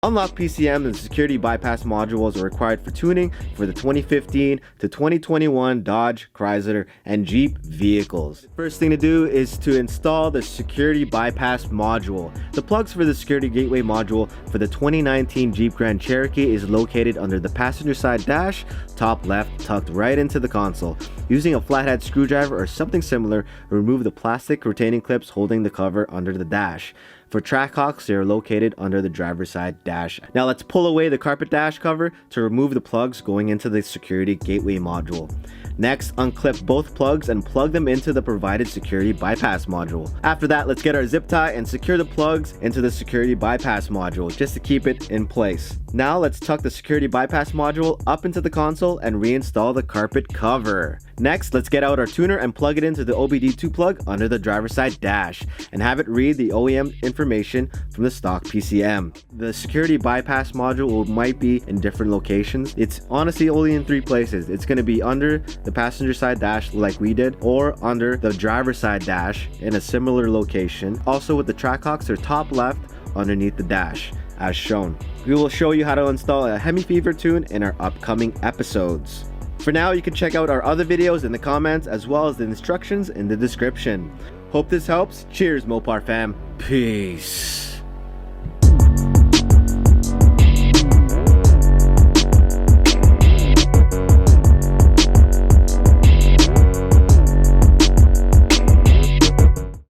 Unlock PCM and security bypass modules are required for tuning for the 2015 to 2021 Dodge, Chrysler, and Jeep vehicles. First thing to do is to install the security bypass module. The plugs for the security gateway module for the 2019 Jeep Grand Cherokee is located under the passenger side dash, top left, tucked right into the console. Using a flathead screwdriver or something similar, remove the plastic retaining clips holding the cover under the dash. For track hawks, they are located under the driver's side dash. Now let's pull away the carpet dash cover to remove the plugs going into the security gateway module. Next, unclip both plugs and plug them into the provided security bypass module. After that, let's get our zip tie and secure the plugs into the security bypass module just to keep it in place. Now let's tuck the security bypass module up into the console and reinstall the carpet cover. Next, let's get out our tuner and plug it into the OBD2 plug under the driver's side dash and have it read the OEM information from the stock PCM. The security bypass module might be in different locations. It's honestly only in 3 places. It's going to be under the passenger side dash like we did, or under the driver's side dash in a similar location. Also with the track hawks, they're top left underneath the dash as shown. We will show you how to install a Hemi Fever tune in our upcoming episodes. For now, you can check out our other videos in the comments as well as the instructions in the description. Hope this helps. Cheers, Mopar fam. Peace.